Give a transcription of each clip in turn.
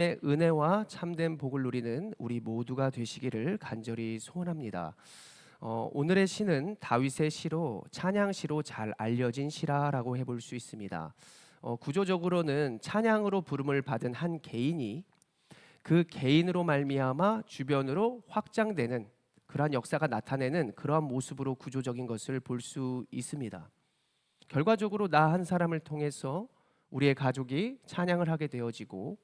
은혜와 참된 복을 누리는 우리 모두가 되시기를 간절히 소원합니다. 오늘의 시는 다윗의 시로 찬양시로 잘 알려진 시라라고 해볼 수 있습니다. 구조적으로는 찬양으로 부름을 받은 한 개인이 그 개인으로 말미암아 주변으로 확장되는 그러한 역사가 나타내는 그러한 모습으로 구조적인 것을 볼 수 있습니다. 결과적으로 나 한 사람을 통해서 우리의 가족이 찬양을 하게 되어지고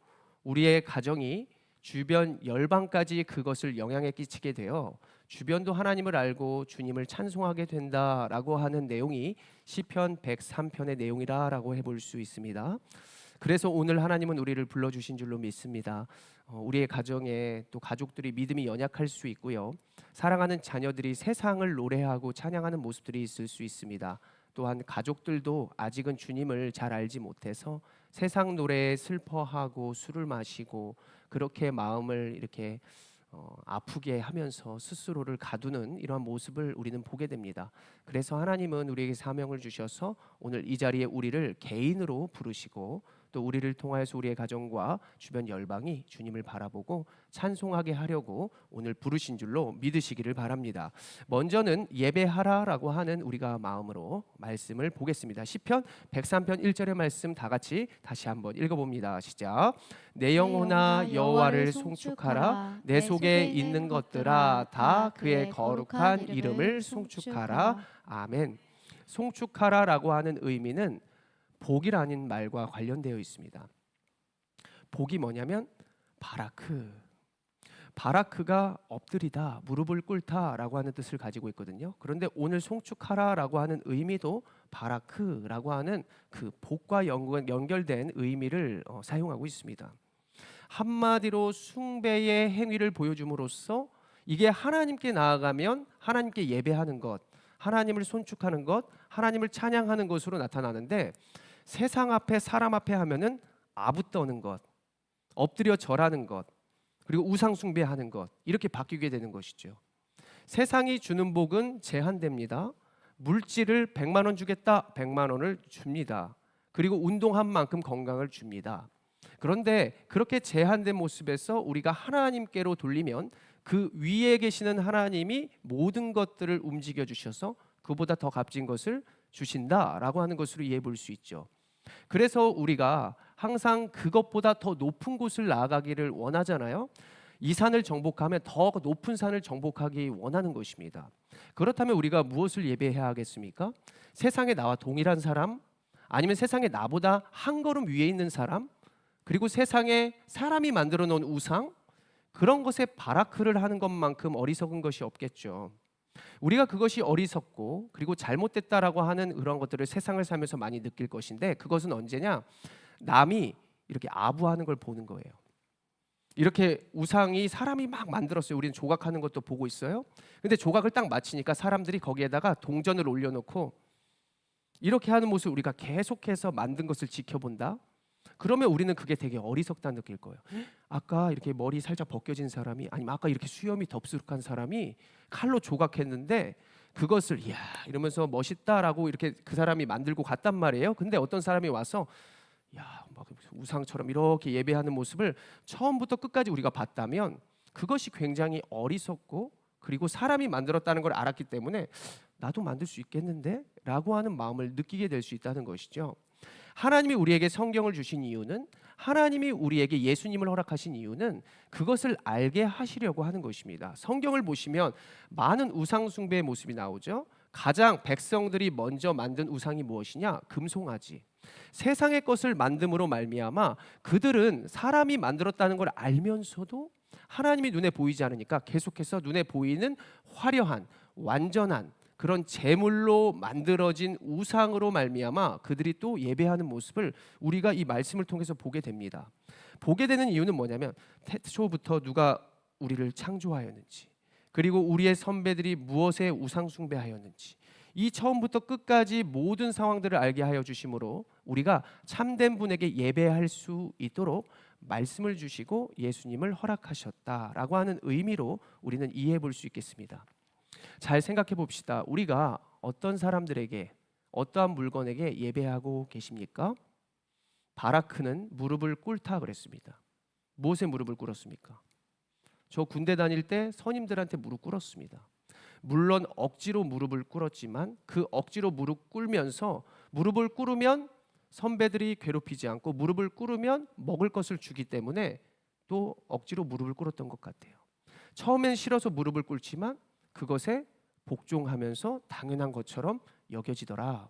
우리의 가정이 주변 열방까지 그것을 영향에 끼치게 되어 주변도 하나님을 알고 주님을 찬송하게 된다라고 하는 내용이 시편 103편의 내용이라고 해볼 수 있습니다. 그래서 오늘 하나님은 우리를 불러주신 줄로 믿습니다. 우리의 가정에 또 가족들이 믿음이 연약할 수 있고요. 사랑하는 자녀들이 세상을 노래하고 찬양하는 모습들이 있을 수 있습니다. 또한 가족들도 아직은 주님을 잘 알지 못해서 세상 노래에 슬퍼하고 술을 마시고 그렇게 마음을 이렇게 아프게 하면서 스스로를 가두는 이러한 모습을 우리는 보게 됩니다. 그래서 하나님은 우리에게 사명을 주셔서 오늘 이 자리에 우리를 개인으로 부르시고 또 우리를 통하여서 우리의 가정과 주변 열방이 주님을 바라보고 찬송하게 하려고 오늘 부르신 줄로 믿으시기를 바랍니다. 먼저는 예배하라라고 하는 우리가 마음으로 말씀을 보겠습니다. 시편 103편 1절의 말씀 다 같이 다시 한번 읽어봅니다. 시작. 내 내 영혼아 영혼아 여호와를 여호와를 송축하라. 송축하라. 내 내 속에 속에 있는 있는 것들아 것들아 다 다 그의 그의 거룩한 거룩한 이름을 이름을 송축하라. 송축하라. 아멘. 송축하라라고 하는 의미는 복이라는 말과 관련되어 있습니다. 복이 뭐냐면 바라크. 바라크가 엎드리다, 무릎을 꿇다라고 하는 뜻을 가지고 있거든요. 그런데 오늘 송축하라라고 하는 의미도 바라크라고 하는 그 복과 연결된 의미를 사용하고 있습니다. 한마디로 숭배의 행위를 보여줌으로써 이게 하나님께 나아가면 하나님께 예배하는 것, 하나님을 손축하는 것, 하나님을 찬양하는 것으로 나타나는데 세상 앞에 사람 앞에 하면은 아부떠는 것, 엎드려 절하는 것, 그리고 우상 숭배하는 것 이렇게 바뀌게 되는 것이죠. 세상이 주는 복은 제한됩니다. 물질을 100만 원 주겠다, 100만 원을 줍니다. 그리고 운동한 만큼 건강을 줍니다. 그런데 그렇게 제한된 모습에서 우리가 하나님께로 돌리면 그 위에 계시는 하나님이 모든 것들을 움직여 주셔서 그보다 더 값진 것을 주신다라고 하는 것으로 이해해 볼 수 있죠. 그래서 우리가 항상 그것보다 더 높은 곳을 나아가기를 원하잖아요. 이 산을 정복하면 더 높은 산을 정복하기 원하는 것입니다. 그렇다면 우리가 무엇을 예배해야 하겠습니까? 세상에 나와 동일한 사람, 아니면 세상에 나보다 한 걸음 위에 있는 사람, 그리고 세상에 사람이 만들어 놓은 우상, 그런 것에 바라크를 하는 것만큼 어리석은 것이 없겠죠. 우리가 그것이 어리석고 그리고 잘못됐다라고 하는 그런 것들을 세상을 살면서 많이 느낄 것인데 그것은 언제냐? 남이 이렇게 아부하는 걸 보는 거예요. 이렇게 우상이 사람이 막 만들었어요. 우리는 조각하는 것도 보고 있어요. 근데 조각을 딱 마치니까 사람들이 거기에다가 동전을 올려놓고 이렇게 하는 모습을 우리가 계속해서 만든 것을 지켜본다. 그러면 우리는 그게 되게 어리석다 느낄 거예요. 아까 이렇게 머리 살짝 벗겨진 사람이, 아니면 아까 이렇게 수염이 덥수룩한 사람이 칼로 조각했는데 그것을 이야 이러면서 멋있다라고 이렇게 그 사람이 만들고 갔단 말이에요. 근데 어떤 사람이 와서 막 우상처럼 이렇게 예배하는 모습을 처음부터 끝까지 우리가 봤다면 그것이 굉장히 어리석고 그리고 사람이 만들었다는 걸 알았기 때문에 나도 만들 수 있겠는데? 라고 하는 마음을 느끼게 될 수 있다는 것이죠. 하나님이 우리에게 성경을 주신 이유는, 하나님이 우리에게 예수님을 허락하신 이유는 그것을 알게 하시려고 하는 것입니다. 성경을 보시면 많은 우상 숭배의 모습이 나오죠. 가장 백성들이 먼저 만든 우상이 무엇이냐? 금송아지. 세상의 것을 만듦으로 말미암아 그들은 사람이 만들었다는 걸 알면서도 하나님이 눈에 보이지 않으니까 계속해서 눈에 보이는 화려한 완전한 그런 제물로 만들어진 우상으로 말미암아 그들이 또 예배하는 모습을 우리가 이 말씀을 통해서 보게 됩니다. 보게 되는 이유는 뭐냐면 태초부터 누가 우리를 창조하였는지, 그리고 우리의 선배들이 무엇에 우상 숭배하였는지, 이 처음부터 끝까지 모든 상황들을 알게 하여 주심으로 우리가 참된 분에게 예배할 수 있도록 말씀을 주시고 예수님을 허락하셨다라고 하는 의미로 우리는 이해해 볼 수 있겠습니다. 잘 생각해 봅시다. 우리가 어떤 사람들에게, 어떠한 물건에게 예배하고 계십니까? 바라크는 무릎을 꿇다 그랬습니다. 무엇에 무릎을 꿇었습니까? 저 군대 다닐 때 선임들한테 무릎 꿇었습니다. 물론 억지로 무릎을 꿇었지만 그 억지로 무릎 꿇으면서 무릎을 꿇으면 선배들이 괴롭히지 않고 무릎을 꿇으면 먹을 것을 주기 때문에 또 억지로 무릎을 꿇었던 것 같아요. 처음엔 싫어서 무릎을 꿇지만 그것에 복종하면서 당연한 것처럼 여겨지더라.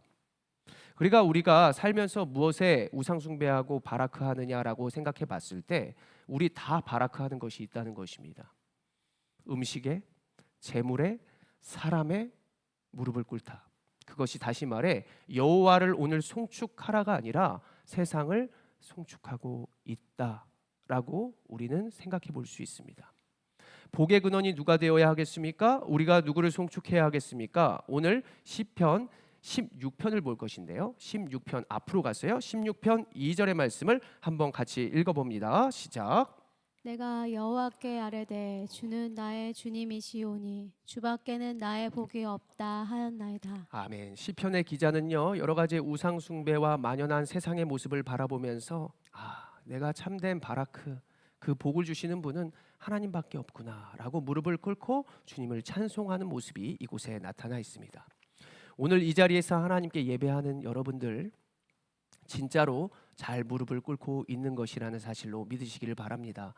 그러니까 우리가 살면서 무엇에 우상 숭배하고 바라크하느냐라고 생각해 봤을 때 우리 다 바라크하는 것이 있다는 것입니다. 음식에, 재물에, 사람의 무릎을 꿇다. 그것이 다시 말해 여호와를 오늘 송축하라가 아니라 세상을 송축하고 있다라고 우리는 생각해 볼 수 있습니다. 복의 근원이 누가 되어야 하겠습니까? 우리가 누구를 송축해야 하겠습니까? 오늘 시편 16편을 볼 것인데요. 16편 앞으로 가서요. 16편 2절의 말씀을 한번 같이 읽어봅니다. 시작. 내가 여호와께 아뢰되 주는 나의 주님이시오니 주밖에는 나의 복이 없다 하였나이다. 아멘. 시편의 기자는요, 여러 가지 우상 숭배와 만연한 세상의 모습을 바라보면서 내가 참된 바라크, 그 복을 주시는 분은 하나님밖에 없구나라고 무릎을 꿇고 주님을 찬송하는 모습이 이곳에 나타나 있습니다. 오늘 이 자리에서 하나님께 예배하는 여러분들 진짜로 잘 무릎을 꿇고 있는 것이라는 사실로 믿으시기를 바랍니다.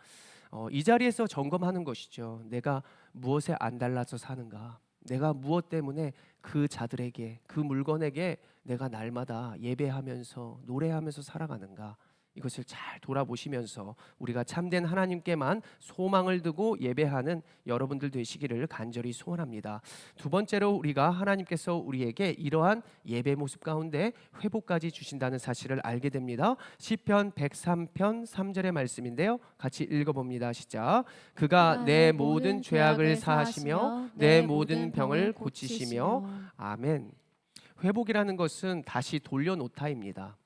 이 자리에서 점검하는 것이죠. 내가 무엇에 안달나서 사는가? 내가 무엇 때문에 그 자들에게, 그 물건에게 내가 날마다 예배하면서 노래하면서 살아가는가? 이것을 잘 돌아보시면서 우리가 참된 하나님께만 소망을 두고 예배하는 여러분들 되시기를 간절히 소원합니다. 두 번째로 우리가 하나님께서 우리에게 이러한 예배 모습 가운데 회복까지 주신다는 사실을 알게 됩니다. 시편 103편 3절의 말씀인데요. 같이 읽어봅니다. 시작. 그가 내 모든 죄악을 사하시며 내 모든 병을 고치시며. 아멘. 회복이라는 것은 다시 돌려놓다입니다.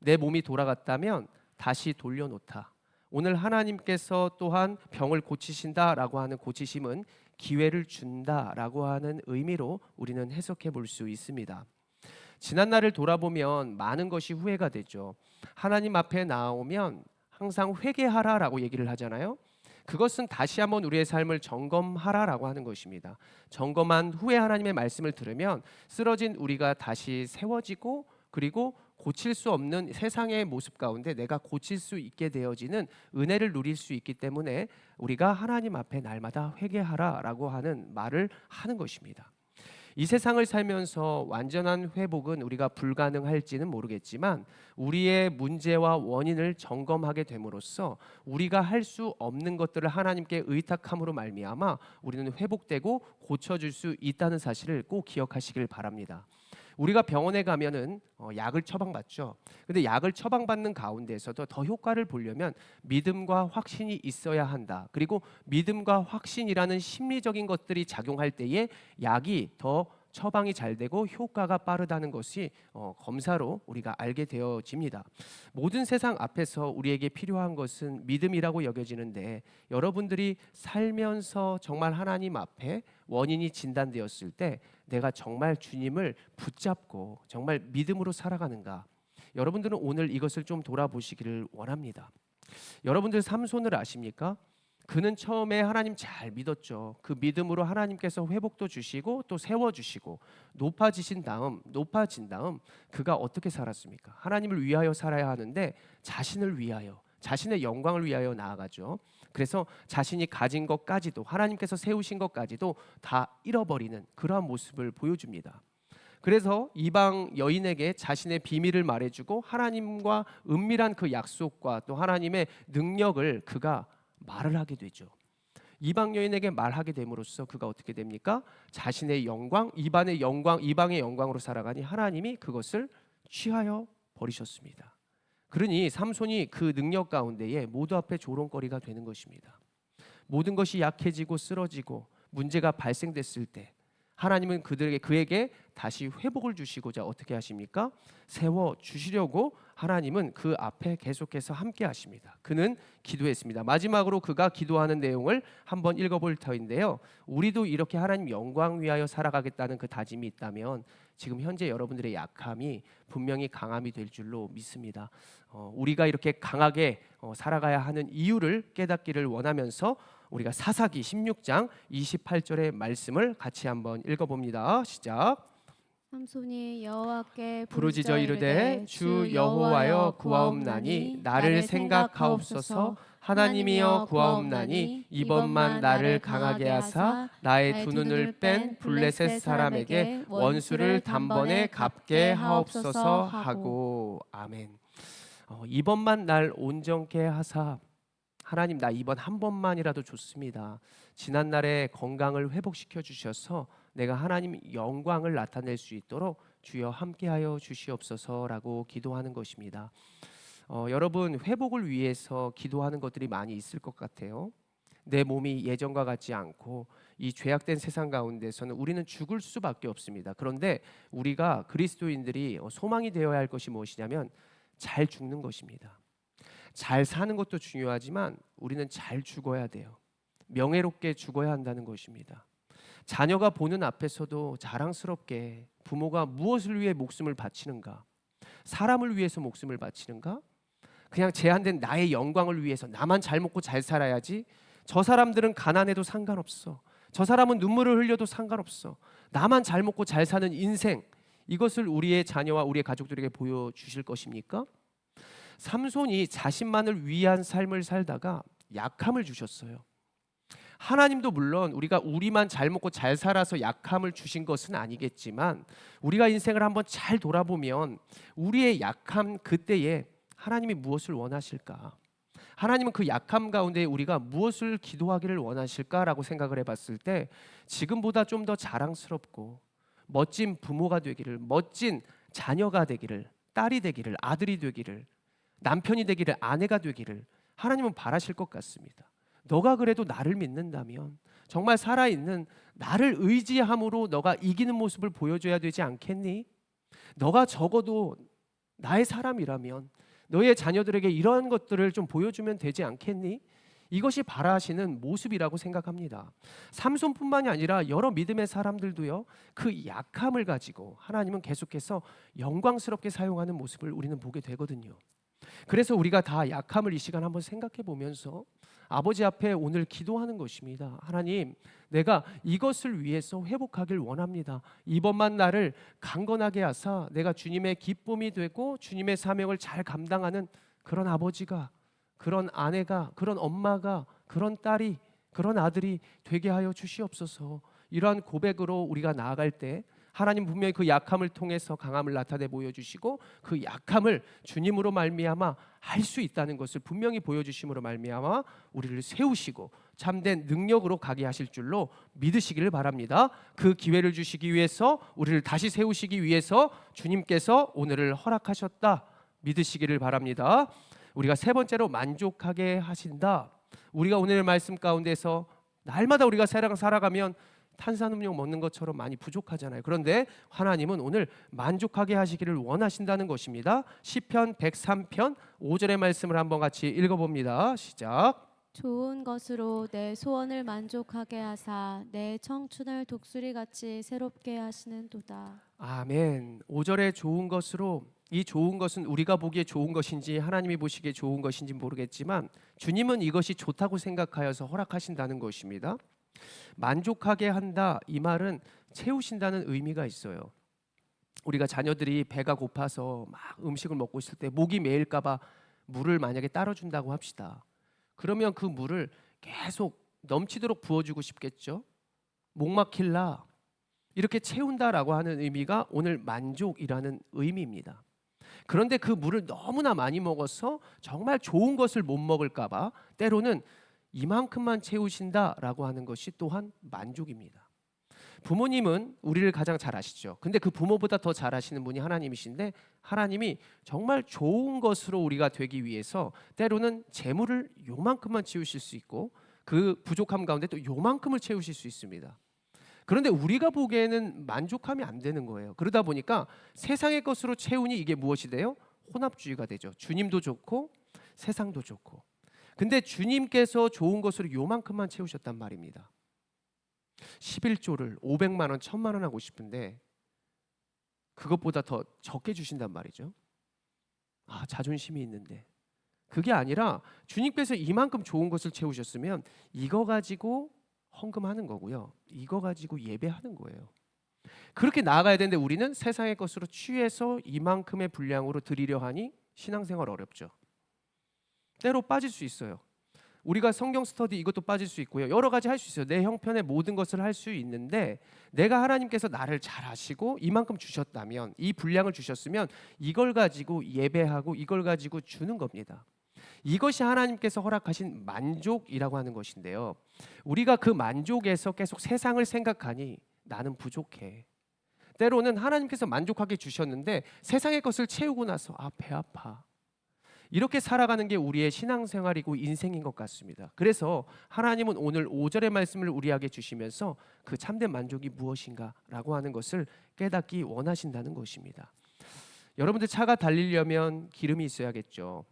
내 몸이 돌아갔다면 다시 돌려놓다. 오늘 하나님께서 또한 병을 고치신다라고 하는 고치심은 기회를 준다라고 하는 의미로 우리는 해석해 볼 수 있습니다. 지난 날을 돌아보면 많은 것이 후회가 되죠. 하나님 앞에 나오면 항상 회개하라라고 얘기를 하잖아요. 그것은 다시 한번 우리의 삶을 점검하라라고 하는 것입니다. 점검한 후에 하나님의 말씀을 들으면 쓰러진 우리가 다시 세워지고 그리고 고칠 수 없는 세상의 모습 가운데 내가 고칠 수 있게 되어지는 은혜를 누릴 수 있기 때문에 우리가 하나님 앞에 날마다 회개하라라고 하는 말을 하는 것입니다. 이 세상을 살면서 완전한 회복은 우리가 불가능할지는 모르겠지만 우리의 문제와 원인을 점검하게 됨으로써 우리가 할 수 없는 것들을 하나님께 의탁함으로 말미암아 우리는 회복되고 고쳐줄 수 있다는 사실을 꼭 기억하시길 바랍니다. 우리가 병원에 가면은 약을 처방받죠. 근데 약을 처방받는 가운데에서도 더 효과를 보려면 믿음과 확신이 있어야 한다. 그리고 믿음과 확신이라는 심리적인 것들이 작용할 때에 약이 더 처방이 잘 되고 효과가 빠르다는 것이 검사로 우리가 알게 되어집니다. 모든 세상 앞에서 우리에게 필요한 것은 믿음이라고 여겨지는데 여러분들이 살면서 정말 하나님 앞에 원인이 진단되었을 때 내가 정말 주님을 붙잡고 정말 믿음으로 살아가는가? 여러분들은 오늘 이것을 좀 돌아보시기를 원합니다. 여러분들 삼손을 아십니까? 그는 처음에 하나님 잘 믿었죠. 그 믿음으로 하나님께서 회복도 주시고 또 세워주시고 높아진 다음 그가 어떻게 살았습니까? 하나님을 위하여 살아야 하는데 자신을 위하여 자신의 영광을 위하여 나아가죠. 그래서 자신이 가진 것까지도 하나님께서 세우신 것까지도 다 잃어버리는 그러한 모습을 보여줍니다. 그래서 이방 여인에게 자신의 비밀을 말해주고 하나님과 은밀한 그 약속과 또 하나님의 능력을 그가 말을 하게 되죠. 이방 여인에게 말하게 됨으로써 그가 어떻게 됩니까? 자신의 영광, 이방의 영광으로 살아가니 하나님이 그것을 취하여 버리셨습니다. 그러니 삼손이 그 능력 가운데에 모두 앞에 조롱거리가 되는 것입니다. 모든 것이 약해지고 쓰러지고 문제가 발생됐을 때 하나님은 그에게 다시 회복을 주시고자 어떻게 하십니까? 세워 주시려고 하나님은 그 앞에 계속해서 함께 하십니다. 그는 기도했습니다. 마지막으로 그가 기도하는 내용을 한번 읽어볼 터인데요. 우리도 이렇게 하나님 영광 위하여 살아가겠다는 그 다짐이 있다면 지금 현재 여러분들의 약함이 분명히 강함이 될 줄로 믿습니다. 우리가 이렇게 강하게 살아가야 하는 이유를 깨닫기를 원하면서 우리가 사사기 16장 28절의 말씀을 같이 한번 읽어봅니다. 시작. 삼손이 여호와께 부르짖어 이르되 주 여호와여 구하옵나니 나를 생각하옵소서. 하나님이여 구하옵나니 이번만 나를 강하게 하사 나의 두 눈을 뺀 블레셋 사람에게 원수를 단번에 갚게 하옵소서 하고. 아멘. 이번만 날 온전케 하사. 하나님, 나 이번 한 번만이라도 좋습니다. 지난날에 건강을 회복시켜 주셔서 내가 하나님 영광을 나타낼 수 있도록 주여 함께하여 주시옵소서라고 기도하는 것입니다. 여러분, 회복을 위해서 기도하는 것들이 많이 있을 것 같아요. 내 몸이 예전과 같지 않고 이 죄악된 세상 가운데서는 우리는 죽을 수밖에 없습니다. 그런데 우리가 그리스도인들이 소망이 되어야 할 것이 무엇이냐면 잘 죽는 것입니다. 잘 사는 것도 중요하지만 우리는 잘 죽어야 돼요. 명예롭게 죽어야 한다는 것입니다. 자녀가 보는 앞에서도 자랑스럽게 부모가 무엇을 위해 목숨을 바치는가? 사람을 위해서 목숨을 바치는가? 그냥 제한된 나의 영광을 위해서 나만 잘 먹고 잘 살아야지. 저 사람들은 가난해도 상관없어. 저 사람은 눈물을 흘려도 상관없어. 나만 잘 먹고 잘 사는 인생, 이것을 우리의 자녀와 우리의 가족들에게 보여주실 것입니까? 삼손이 자신만을 위한 삶을 살다가 약함을 주셨어요. 하나님도 물론 우리만 잘 먹고 잘 살아서 약함을 주신 것은 아니겠지만 우리가 인생을 한번 잘 돌아보면 우리의 약함 그때에 하나님이 무엇을 원하실까? 하나님은 그 약함 가운데 우리가 무엇을 기도하기를 원하실까라고 생각을 해봤을 때 지금보다 좀 더 자랑스럽고 멋진 부모가 되기를, 멋진 자녀가 되기를, 딸이 되기를, 아들이 되기를, 남편이 되기를, 아내가 되기를 하나님은 바라실 것 같습니다. 너가 그래도 나를 믿는다면 정말 살아있는 나를 의지함으로 너가 이기는 모습을 보여줘야 되지 않겠니? 너가 적어도 나의 사람이라면 너의 자녀들에게 이러한 것들을 좀 보여주면 되지 않겠니? 이것이 바라시는 모습이라고 생각합니다. 삼손뿐만이 아니라 여러 믿음의 사람들도요, 그 약함을 가지고 하나님은 계속해서 영광스럽게 사용하는 모습을 우리는 보게 되거든요. 그래서 우리가 다 약함을 이 시간 한번 생각해 보면서 아버지 앞에 오늘 기도하는 것입니다. 하나님, 내가 이것을 위해서 회복하길 원합니다. 이번만 나를 강건하게 하사 내가 주님의 기쁨이 되고 주님의 사명을 잘 감당하는 그런 아버지가, 그런 아내가, 그런 엄마가, 그런 딸이, 그런 아들이 되게 하여 주시옵소서. 이러한 고백으로 우리가 나아갈 때 하나님 분명히 그 약함을 통해서 강함을 나타내 보여주시고 그 약함을 주님으로 말미암아 할 수 있다는 것을 분명히 보여주심으로 말미암아 우리를 세우시고 참된 능력으로 가게 하실 줄로 믿으시기를 바랍니다. 그 기회를 주시기 위해서, 우리를 다시 세우시기 위해서 주님께서 오늘을 허락하셨다 믿으시기를 바랍니다. 우리가 세 번째로 만족하게 하신다. 우리가 오늘 말씀 가운데서 날마다 우리가 살아가면 탄산음료 먹는 것처럼 많이 부족하잖아요. 그런데 하나님은 오늘 만족하게 하시기를 원하신다는 것입니다. 시편 103편 5절의 말씀을 한번 같이 읽어봅니다. 시작. 좋은 것으로 내 소원을 만족하게 하사 내 청춘을 독수리같이 새롭게 하시는도다. 아멘. 5절에 좋은 것으로, 이 좋은 것은 우리가 보기에 좋은 것인지 하나님이 보시기에 좋은 것인지 모르겠지만 주님은 이것이 좋다고 생각하여서 허락하신다는 것입니다. 만족하게 한다, 이 말은 채우신다는 의미가 있어요. 우리가 자녀들이 배가 고파서 막 음식을 먹고 있을 때 목이 메일까 봐 물을 만약에 따라준다고 합시다. 그러면 그 물을 계속 넘치도록 부어주고 싶겠죠. 목 막힐라, 이렇게 채운다라고 하는 의미가 오늘 만족이라는 의미입니다. 그런데 그 물을 너무나 많이 먹어서 정말 좋은 것을 못 먹을까 봐 때로는 이만큼만 채우신다라고 하는 것이 또한 만족입니다. 부모님은 우리를 가장 잘 아시죠. 근데 그 부모보다 더 잘 아시는 분이 하나님이신데 하나님이 정말 좋은 것으로 우리가 되기 위해서 때로는 재물을 요만큼만 채우실 수 있고 그 부족함 가운데 또 요만큼을 채우실 수 있습니다. 그런데 우리가 보기에는 만족하면 안 되는 거예요. 그러다 보니까 세상의 것으로 채우니 이게 무엇이 돼요? 혼합주의가 되죠. 주님도 좋고 세상도 좋고. 근데 주님께서 좋은 것으로 요만큼만 채우셨단 말입니다. 11조를 500만 원, 1000만 원 하고 싶은데 그것보다 더 적게 주신단 말이죠. 아, 자존심이 있는데. 그게 아니라 주님께서 이만큼 좋은 것을 채우셨으면 이거 가지고 헌금하는 거고요. 이거 가지고 예배하는 거예요. 그렇게 나아가야 되는데 우리는 세상의 것으로 취해서 이만큼의 분량으로 드리려 하니 신앙생활 어렵죠. 때로 빠질 수 있어요. 우리가 성경 스터디 이것도 빠질 수 있고요. 여러 가지 할 수 있어요. 내 형편의 모든 것을 할 수 있는데 내가 하나님께서 나를 잘 아시고 이만큼 주셨다면, 이 분량을 주셨으면 이걸 가지고 예배하고 이걸 가지고 주는 겁니다. 이것이 하나님께서 허락하신 만족이라고 하는 것인데요. 우리가 그 만족에서 계속 세상을 생각하니 나는 부족해. 때로는 하나님께서 만족하게 주셨는데 세상의 것을 채우고 나서 배 아파. 이렇게 살아가는 게 우리의 신앙생활이고 인생인 것 같습니다. 그래서 하나님은 오늘 5절의 말씀을 우리에게 주시면서 그 참된 만족이 무엇인가라고 하는 것을 깨닫기 원하신다는 것입니다. 여러분들 차가 달리려면 기름이 있어야겠죠.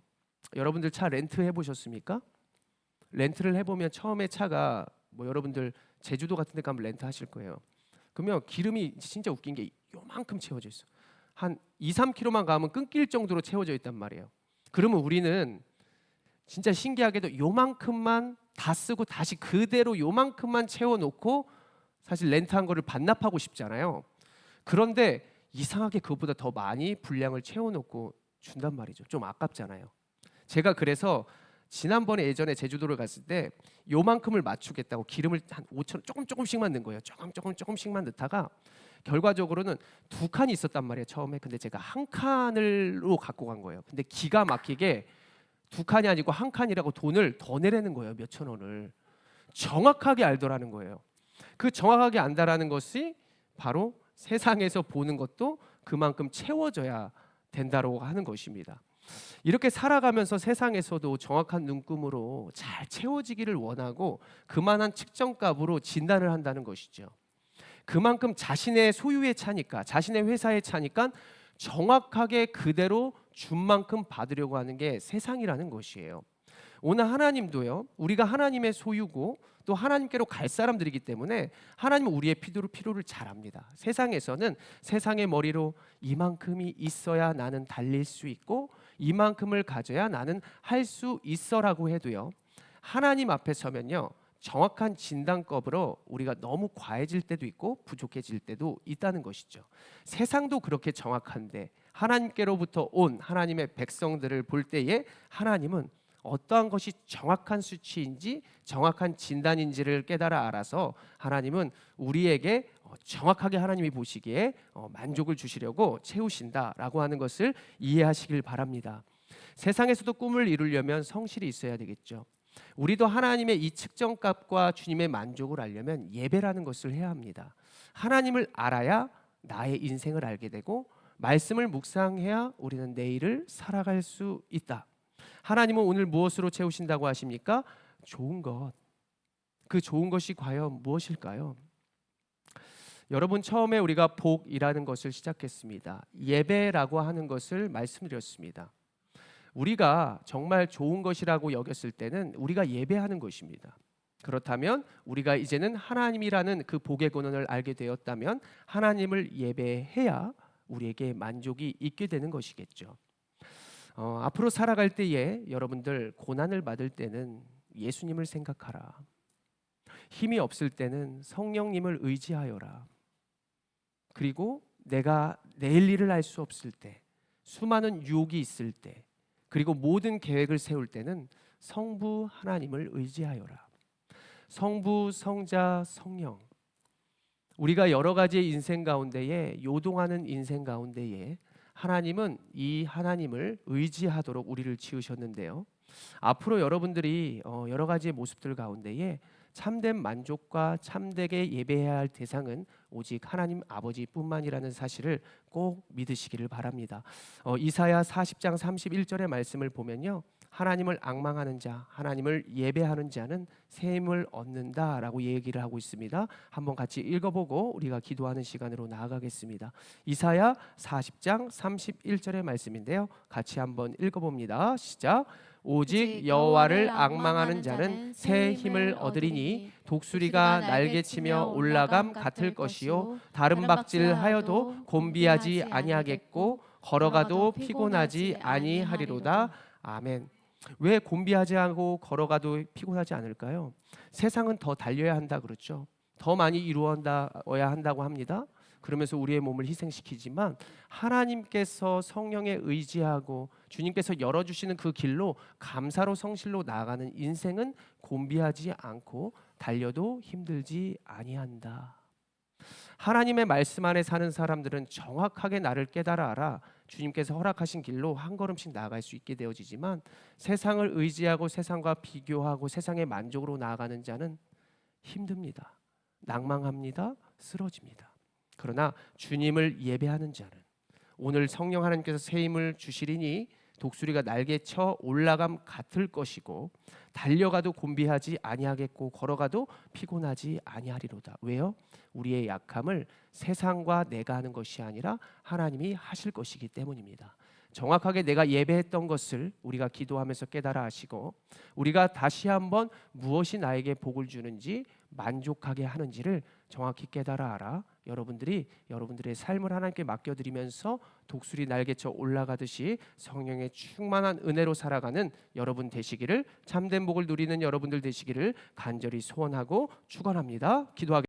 여러분들 차 렌트 해보셨습니까? 렌트를 해보면 처음에 차가 여러분들 제주도 같은 데 가면 렌트 하실 거예요. 그러면 기름이 진짜 웃긴 게 요만큼 채워져 있어. 한 2, 3km만 가면 끊길 정도로 채워져 있단 말이에요. 그러면 우리는 진짜 신기하게도 요만큼만 다 쓰고 다시 그대로 요만큼만 채워놓고 사실 렌트한 거를 반납하고 싶잖아요. 그런데 이상하게 그것보다 더 많이 분량을 채워놓고 준단 말이죠. 좀 아깝잖아요. 제가 그래서 지난번에 예전에 제주도를 갔을 때 요만큼을 맞추겠다고 기름을 한 5천 조금씩만 넣은 거예요. 조금씩만 넣다가 결과적으로는 2칸이 있었단 말이에요. 처음에. 근데 제가 한 칸으로 갖고 간 거예요. 근데 기가 막히게 2칸이 아니고 한 칸이라고 돈을 더 내라는 거예요. 몇천 원을. 정확하게 알더라는 거예요. 그 정확하게 안다라는 것이 바로 세상에서 보는 것도 그만큼 채워져야 된다고 하는 것입니다. 이렇게 살아가면서 세상에서도 정확한 눈금으로 잘 채워지기를 원하고 그만한 측정값으로 진단을 한다는 것이죠. 그만큼 자신의 소유의 차니까, 자신의 회사의 차니까 정확하게 그대로 준 만큼 받으려고 하는 게 세상이라는 것이에요. 오늘 하나님도요, 우리가 하나님의 소유고 또 하나님께로 갈 사람들이기 때문에 하나님은 우리의 필요를 잘 압니다. 세상에서는 세상의 머리로 이만큼이 있어야 나는 달릴 수 있고 이만큼을 가져야 나는 할 수 있어라고 해도요, 하나님 앞에 서면요, 정확한 진단법으로 우리가 너무 과해질 때도 있고 부족해질 때도 있다는 것이죠. 세상도 그렇게 정확한데 하나님께로부터 온 하나님의 백성들을 볼 때에 하나님은 어떠한 것이 정확한 수치인지 정확한 진단인지를 깨달아 알아서 하나님은 우리에게 정확하게 하나님이 보시기에 만족을 주시려고 채우신다라고 하는 것을 이해하시길 바랍니다. 세상에서도 꿈을 이루려면 성실이 있어야 되겠죠. 우리도 하나님의 이 측정값과 주님의 만족을 알려면 예배라는 것을 해야 합니다. 하나님을 알아야 나의 인생을 알게 되고 말씀을 묵상해야 우리는 내일을 살아갈 수 있다. 하나님은 오늘 무엇으로 채우신다고 하십니까? 좋은 것. 그 좋은 것이 과연 무엇일까요? 여러분, 처음에 우리가 복이라는 것을 시작했습니다. 예배라고 하는 것을 말씀드렸습니다. 우리가 정말 좋은 것이라고 여겼을 때는 우리가 예배하는 것입니다. 그렇다면 우리가 이제는 하나님이라는 그 복의 근원을 알게 되었다면 하나님을 예배해야 우리에게 만족이 있게 되는 것이겠죠. 앞으로 살아갈 때에 여러분들 고난을 받을 때는 예수님을 생각하라. 힘이 없을 때는 성령님을 의지하여라. 그리고 내가 내일 일을 알 수 없을 때, 수많은 유혹이 있을 때, 그리고 모든 계획을 세울 때는 성부 하나님을 의지하여라. 성부, 성자, 성령. 우리가 여러 가지의 인생 가운데에 요동하는 인생 가운데에 하나님은 이 하나님을 의지하도록 우리를 지으셨는데요. 앞으로 여러분들이 여러 가지의 모습들 가운데에 참된 만족과 참되게 예배해야 할 대상은 오직 하나님 아버지뿐만이라는 사실을 꼭 믿으시기를 바랍니다. 이사야 40장 31절의 말씀을 보면요, 하나님을 앙망하는 자, 하나님을 예배하는 자는 새 힘을 얻는다라고 얘기를 하고 있습니다. 한번 같이 읽어보고 우리가 기도하는 시간으로 나아가겠습니다. 이사야 40장 31절의 말씀인데요, 같이 한번 읽어봅니다. 시작. 오직 여호와를 앙망하는 자는 새 힘을 얻으리니 독수리가 날개치며 올라감 같을 것이요 다른 박질하여도 곤비하지 아니하겠고 걸어가도 피곤하지 아니하리로다. 아멘. 왜 곤비하지 않고 걸어가도 피곤하지 않을까요? 세상은 더 달려야 한다 그렇죠. 더 많이 이루어야 한다고 합니다. 그러면서 우리의 몸을 희생시키지만 하나님께서 성령에 의지하고 주님께서 열어주시는 그 길로 감사로 성실로 나아가는 인생은 곤비하지 않고 달려도 힘들지 아니한다. 하나님의 말씀 안에 사는 사람들은 정확하게 나를 깨달아 알아 주님께서 허락하신 길로 한 걸음씩 나아갈 수 있게 되어지지만 세상을 의지하고 세상과 비교하고 세상의 만족으로 나아가는 자는 힘듭니다. 낭망합니다. 쓰러집니다. 그러나 주님을 예배하는 자는 오늘 성령 하나님께서 새 힘을 주시리니 독수리가 날개쳐 올라감 같을 것이고 달려가도 곤비하지 아니하겠고 걸어가도 피곤하지 아니하리로다. 왜요? 우리의 약함을 세상과 내가 하는 것이 아니라 하나님이 하실 것이기 때문입니다. 정확하게 내가 예배했던 것을 우리가 기도하면서 깨달아 하시고 우리가 다시 한번 무엇이 나에게 복을 주는지 만족하게 하는지를 정확히 깨달아 알아 여러분들이 여러분들의 삶을 하나님께 맡겨드리면서 독수리 날개쳐 올라가듯이 성령의 충만한 은혜로 살아가는 여러분 되시기를, 참된 복을 누리는 여러분들 되시기를 간절히 소원하고 축원합니다. 기도하겠습니다.